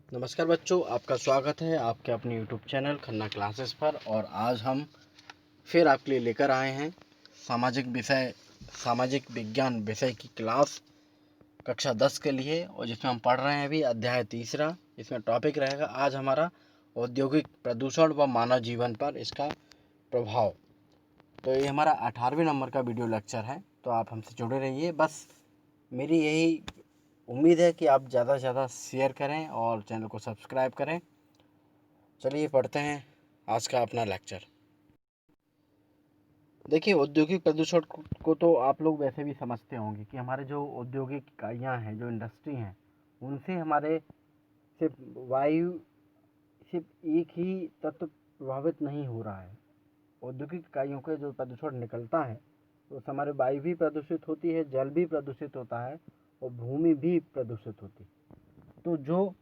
नमस्कार बच्चों, आपका स्वागत है आपके अपने यूट्यूब चैनल खन्ना क्लासेस पर। और आज हम फिर आपके लिए लेकर आए हैं सामाजिक विज्ञान विषय की क्लास कक्षा 10 के लिए, और जिसमें हम पढ़ रहे हैं अभी अध्याय तीसरा। इसमें टॉपिक रहेगा आज हमारा औद्योगिक प्रदूषण व मानव जीवन पर इसका प्रभाव। तो ये हमारा 18वें नंबर का वीडियो लेक्चर है, तो आप हमसे जुड़े रहिए। बस मेरी यही उम्मीद है कि आप ज़्यादा से ज़्यादा शेयर करें और चैनल को सब्सक्राइब करें। चलिए पढ़ते हैं आज का अपना लेक्चर। देखिए, औद्योगिक प्रदूषण को तो आप लोग वैसे भी समझते होंगे कि हमारे जो औद्योगिक इकाइयाँ हैं, जो इंडस्ट्री हैं, उनसे हमारे सिर्फ वायु सिर्फ एक ही तत्व प्रभावित नहीं हो रहा है। औद्योगिक इकाइयों के जो प्रदूषण निकलता है तो उससे हमारे वायु भी प्रदूषित होती है, जल भी प्रदूषित होता है और भूमि भी प्रदूषित होती है। तो जो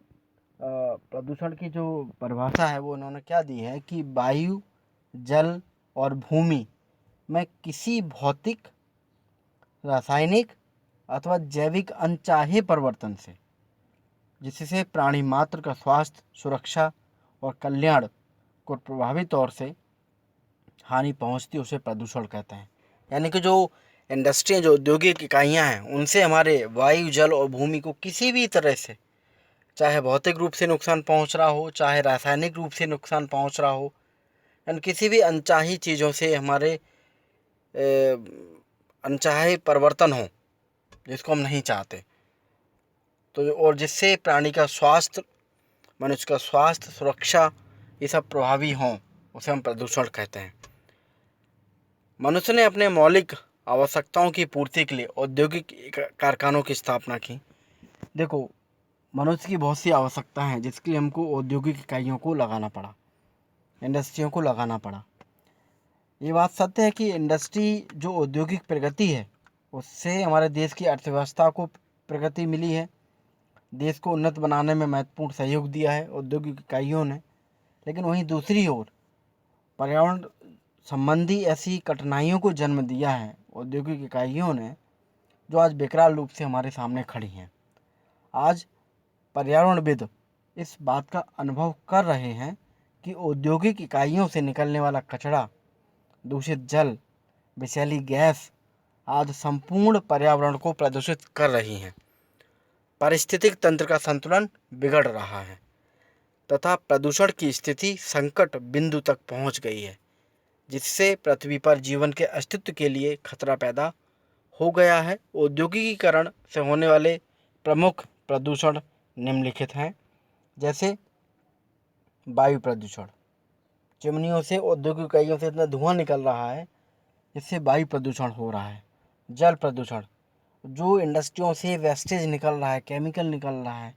प्रदूषण की जो परिभाषा है वो उन्होंने क्या दी है कि वायु, जल और भूमि में किसी भौतिक, रासायनिक अथवा जैविक अनचाहे परिवर्तन से जिससे प्राणी मात्र का स्वास्थ्य, सुरक्षा और कल्याण को प्रभावी तौर से हानि पहुंचती, उसे प्रदूषण कहते हैं। यानी कि जो इंडस्ट्री, जो औद्योगिक इकाइयां हैं, उनसे हमारे वायु, जल और भूमि को किसी भी तरह से, चाहे भौतिक रूप से नुकसान पहुंच रहा हो, चाहे रासायनिक रूप से नुकसान पहुंच रहा हो, यानी किसी भी अनचाही चीज़ों से हमारे अनचाहे परिवर्तन हो जिसको हम नहीं चाहते, तो और जिससे प्राणी का स्वास्थ्य, मनुष्य का स्वास्थ्य, सुरक्षा, ये सब प्रभावी हों, उसे हम प्रदूषण कहते हैं। मनुष्य ने अपने मौलिक आवश्यकताओं की पूर्ति के लिए औद्योगिक कारखानों की स्थापना की। देखो, मनुष्य की बहुत सी आवश्यकता हैं जिसके लिए हमको औद्योगिक इकाइयों को लगाना पड़ा, इंडस्ट्रियों को लगाना पड़ा। ये बात सत्य है कि इंडस्ट्री, जो औद्योगिक प्रगति है, उससे हमारे देश की अर्थव्यवस्था को प्रगति मिली है। देश को उन्नत बनाने में महत्वपूर्ण सहयोग दिया है औद्योगिक इकाइयों ने। लेकिन वहीं दूसरी ओर पर्यावरण संबंधी ऐसी कठिनाइयों को जन्म दिया है औद्योगिक इकाइयों ने, जो आज बेकरार रूप से हमारे सामने खड़ी हैं। आज पर्यावरणविद इस बात का अनुभव कर रहे हैं कि औद्योगिक इकाइयों से निकलने वाला कचरा, दूषित जल, विषैली गैस आज संपूर्ण पर्यावरण को प्रदूषित कर रही हैं। पारिस्थितिक तंत्र का संतुलन बिगड़ रहा है तथा प्रदूषण की स्थिति संकट बिंदु तक पहुंच गई है, जिससे पृथ्वी पर जीवन के अस्तित्व के लिए खतरा पैदा हो गया है। औद्योगिकीकरण से होने वाले प्रमुख प्रदूषण निम्नलिखित हैं। जैसे वायु प्रदूषण, चिमनियों से, औद्योगिक इकाइयों से इतना धुआं निकल रहा है जिससे वायु प्रदूषण हो रहा है। जल प्रदूषण, जो इंडस्ट्रियों से वेस्टेज निकल रहा है, केमिकल निकल रहा है,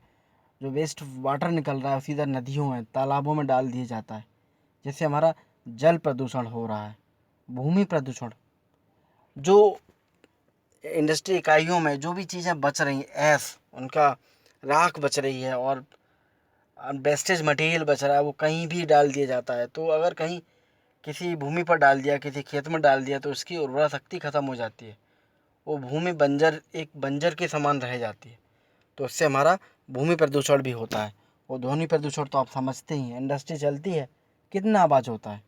जो वेस्ट वाटर निकल रहा है सीधा नदियों में, तालाबों में डाल दिया जाता है, जिससे हमारा जल प्रदूषण हो रहा है। भूमि प्रदूषण, जो इंडस्ट्री इकाइयों में जो भी चीज़ें बच रही हैं, उनका राख बच रही है और वेस्टेज मटेरियल बच रहा है, वो कहीं भी डाल दिया जाता है। तो अगर कहीं किसी भूमि पर डाल दिया, किसी खेत में डाल दिया, तो उसकी उर्वरा शक्ति खत्म हो जाती है, वो भूमि एक बंजर के समान रह जाती है। तो उससे हमारा भूमि प्रदूषण भी होता है। और ध्वनि प्रदूषण तो आप समझते ही हैं, इंडस्ट्री चलती है, कितना आवाज़ होता है,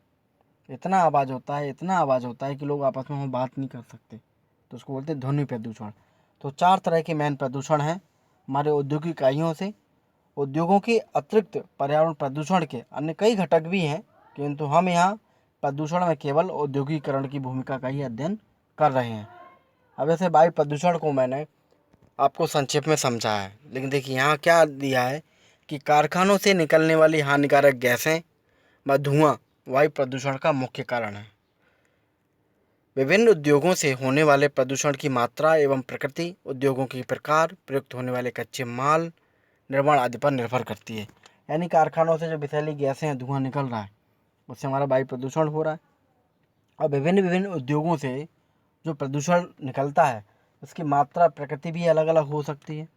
इतना आवाज़ होता है, इतना आवाज़ होता है कि लोग आपस में बात नहीं कर सकते, तो उसको बोलते हैं ध्वनि प्रदूषण। तो 4 तरह के मेन प्रदूषण हैं हमारे औद्योगिक इकाइयों से। उद्योगों के अतिरिक्त पर्यावरण प्रदूषण के अन्य कई घटक भी हैं, किंतु हम यहाँ प्रदूषण में केवल औद्योगिकरण की भूमिका का ही अध्ययन कर रहे हैं। अब ऐसे वायु प्रदूषण को मैंने आपको संक्षेप में समझा है, लेकिन देखिए यहाँ क्या दिया है कि कारखानों से निकलने वाली हानिकारक गैसें व धुआं वायु प्रदूषण का मुख्य कारण है। विभिन्न उद्योगों से होने वाले प्रदूषण की मात्रा एवं प्रकृति उद्योगों के प्रकार, प्रयुक्त होने वाले कच्चे माल, निर्माण आदि पर निर्भर करती है। यानी कारखानों से जो विषैली गैसें, धुआं निकल रहा है, उससे हमारा वायु प्रदूषण हो रहा है। और विभिन्न विभिन्न उद्योगों से जो प्रदूषण निकलता है, उसकी मात्रा, प्रकृति भी अलग अलग हो सकती है।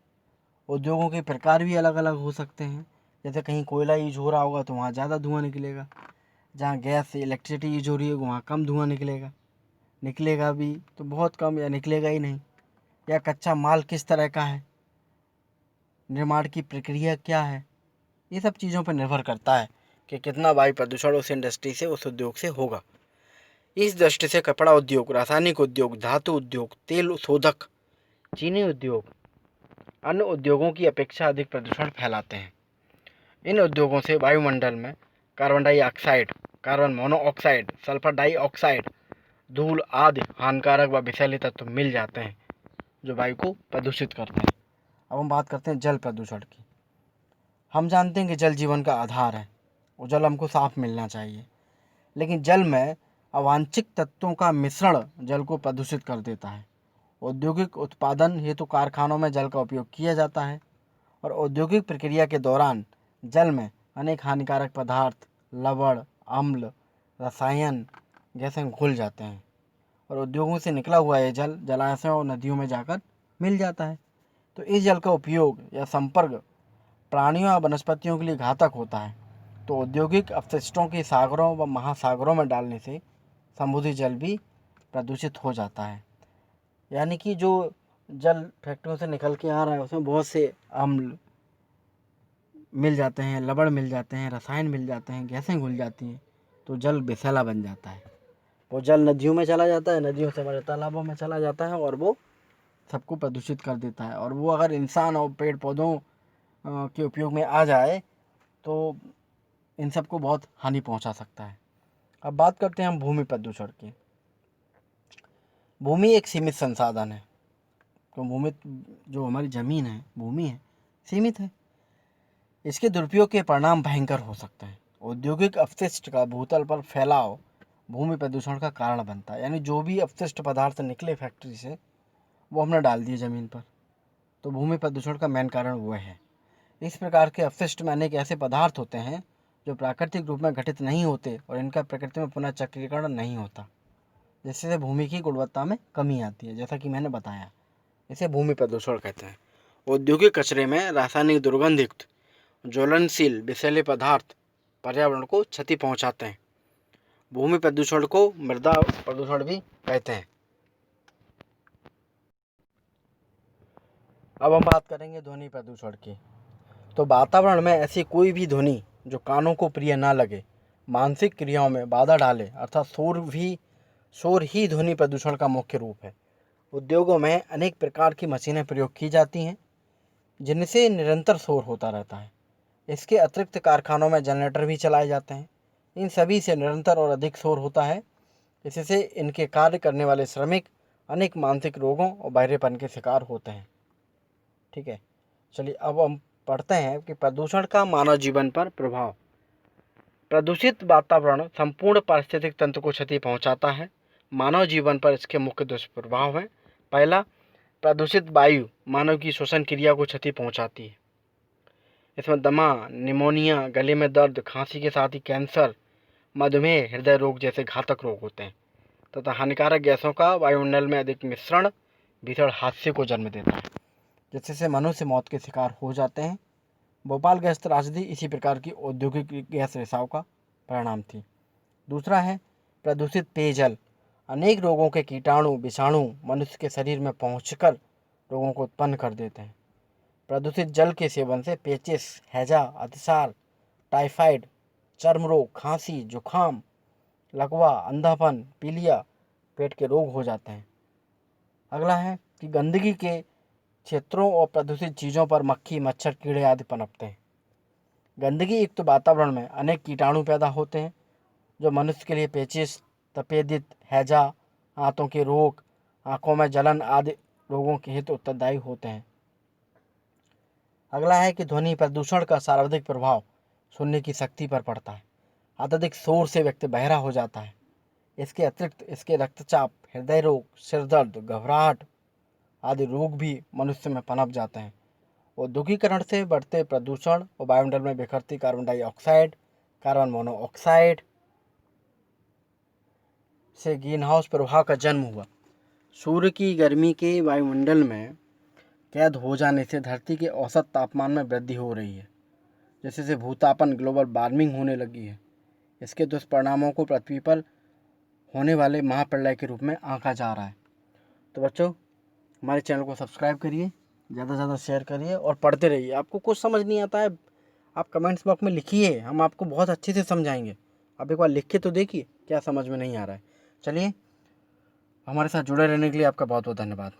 उद्योगों के प्रकार भी अलग अलग हो सकते हैं। जैसे कहीं कोयला यूज हो रहा होगा तो वहाँ ज़्यादा धुआं निकलेगा, जहाँ गैस से इलेक्ट्रिसिटी यूज हो रही है वहाँ कम धुआं निकलेगा, निकलेगा भी तो बहुत कम या निकलेगा ही नहीं। या कच्चा माल किस तरह का है, निर्माण की प्रक्रिया क्या है, ये सब चीज़ों पर निर्भर करता है कि कितना वायु प्रदूषण उस इंडस्ट्री से, उस उद्योग से होगा। इस दृष्टि से कपड़ा उद्योग, रासायनिक उद्योग, धातु उद्योग, तेल शोधक, चीनी उद्योग अन्य उद्योगों की अपेक्षा अधिक प्रदूषण फैलाते हैं। इन उद्योगों से वायुमंडल में carbon dioxide, carbon monoxide, sulphur dioxide, धूल आदि हानिकारक व विषैले तत्व मिल जाते हैं जो वायु को प्रदूषित करते हैं। अब हम बात करते हैं जल प्रदूषण की। हम जानते हैं कि जल जीवन का आधार है और जल हमको साफ मिलना चाहिए, लेकिन जल में अवांछित तत्वों का मिश्रण जल को प्रदूषित कर देता है। औद्योगिक उत्पादन हेतु कारखानों में जल का उपयोग किया जाता है और औद्योगिक प्रक्रिया के दौरान जल में अनेक हानिकारक पदार्थ, लवण, अम्ल, रसायन, गैसें घुल जाते हैं और उद्योगों से निकला हुआ ये जल जलाशयों और नदियों में जाकर मिल जाता है। तो इस जल का उपयोग या संपर्क प्राणियों या वनस्पतियों के लिए घातक होता है। तो औद्योगिक अपशिष्टों के सागरों व महासागरों में डालने से समुद्री जल भी प्रदूषित हो जाता है। यानी कि जो जल फैक्ट्रियों से निकल के आ रहा है उसमें बहुत से अम्ल मिल जाते हैं, लवण मिल जाते हैं, रसायन मिल जाते हैं, गैसें घुल जाती हैं, तो जल विषैला बन जाता है। वो जल नदियों में चला जाता है, नदियों से हमारे तालाबों में चला जाता है और वो सबको प्रदूषित कर देता है। और वो अगर इंसान और पेड़ पौधों के उपयोग में आ जाए तो इन सबको बहुत हानि पहुंचा सकता है। अब बात करते हैं हम भूमि प्रदूषण की। भूमि एक सीमित संसाधन है, तो भूमि जो हमारी ज़मीन है, भूमि है, सीमित है। इसके दुरुपयोग के परिणाम भयंकर हो सकते हैं। औद्योगिक अपशिष्ट का भूतल पर फैलाव भूमि प्रदूषण का कारण बनता है। यानी जो भी अपशिष्ट पदार्थ निकले फैक्ट्री से वो हमने डाल दिए ज़मीन पर, तो भूमि प्रदूषण का मेन कारण वह है। इस प्रकार के अपशिष्ट में अनेक ऐसे पदार्थ होते हैं जो प्राकृतिक रूप में घटित नहीं होते और इनका प्रकृति में पुनः चक्रीकरण नहीं होता, जिससे भूमि की गुणवत्ता में कमी आती है, जैसा कि मैंने बताया। इसे भूमि प्रदूषण कहते हैं। औद्योगिक कचरे में रासायनिक दुर्गंधयुक्त ज्वलनशील विषैले पदार्थ पर्यावरण को क्षति पहुंचाते हैं। भूमि प्रदूषण को मृदा प्रदूषण भी कहते हैं। अब हम बात करेंगे ध्वनि प्रदूषण की। तो वातावरण में ऐसी कोई भी ध्वनि जो कानों को प्रिय ना लगे, मानसिक क्रियाओं में बाधा डाले, अर्थात शोर ही ध्वनि प्रदूषण का मुख्य रूप है। उद्योगों में अनेक प्रकार की मशीनें प्रयोग की जाती हैं जिनसे निरंतर शोर होता रहता है। इसके अतिरिक्त कारखानों में जनरेटर भी चलाए जाते हैं। इन सभी से निरंतर और अधिक शोर होता है, इससे इनके कार्य करने वाले श्रमिक अनेक मानसिक रोगों और बहरेपन के शिकार होते हैं। ठीक है, चलिए अब हम पढ़ते हैं कि प्रदूषण का मानव जीवन पर प्रभाव। प्रदूषित वातावरण संपूर्ण पारिस्थितिक तंत्र को क्षति पहुंचाता है। मानव जीवन पर इसके मुख्य दुष्प्रभाव हैं। पहला, प्रदूषित वायु मानव की श्वसन क्रिया को क्षति पहुंचाती है। इसमें दमा, निमोनिया, गले में दर्द, खांसी के साथ ही कैंसर, मधुमेह, हृदय रोग जैसे घातक रोग होते हैं तथा हानिकारक गैसों का वायुमंडल में अधिक मिश्रण भीषण हादसे को जन्म देता है, जिससे मनुष्य मौत के शिकार हो जाते हैं। भोपाल गैस त्रासदी इसी प्रकार की औद्योगिक गैस रिसाव का परिणाम थी। दूसरा है प्रदूषित पेयजल। अनेक रोगों के कीटाणु विषाणु मनुष्य के शरीर में पहुंचकर रोगों को उत्पन्न कर देते हैं। प्रदूषित जल के सेवन से पेचिस, हैजा, अतिसार, टाइफाइड, चर्म रोग, खांसी, जुखाम, लकवा, अंधापन, पीलिया, पेट के रोग हो जाते हैं। अगला है कि गंदगी के क्षेत्रों और प्रदूषित चीज़ों पर मक्खी, मच्छर, कीड़े आदि पनपते हैं। गंदगी युक्त वातावरण में अनेक कीटाणु पैदा होते हैं जो मनुष्य के लिए पेचिस, तपेदिक, हैजा, आंतों के रोग, आंखों में जलन आदि रोगों के हेतु उत्तरदायी होते हैं। अगला है कि ध्वनि प्रदूषण का सर्वाधिक प्रभाव सुनने की शक्ति पर पड़ता है। अत्यधिक शोर से व्यक्ति बहरा हो जाता है। इसके अतिरिक्त इसके रक्तचाप, हृदय रोग, सिर दर्द, घबराहट आदि रोग भी मनुष्य में पनप जाते हैं। औद्योगिकरण से बढ़ते प्रदूषण और वायुमंडल में बिखरती कार्बन डाइऑक्साइड, कार्बन मोनोऑक्साइड से ग्रीन हाउस प्रभाव का जन्म हुआ। सूर्य की गर्मी के वायुमंडल में कैद हो जाने से धरती के औसत तापमान में वृद्धि हो रही है, जिससे भूतापन, ग्लोबल वार्मिंग होने लगी है। इसके दुष्परिणामों को पृथ्वी पर होने वाले महाप्रलय के रूप में आंका जा रहा है। तो बच्चों, हमारे चैनल को सब्सक्राइब करिए, ज़्यादा से ज़्यादा शेयर करिए और पढ़ते रहिए। आपको कुछ समझ नहीं आता है, आप कमेंट्स बॉक्स में लिखिए, हम आपको बहुत अच्छे से समझाएंगे। आप एक बार लिख के तो देखिए क्या समझ में नहीं आ रहा है। चलिए, हमारे साथ जुड़े रहने के लिए आपका बहुत बहुत धन्यवाद।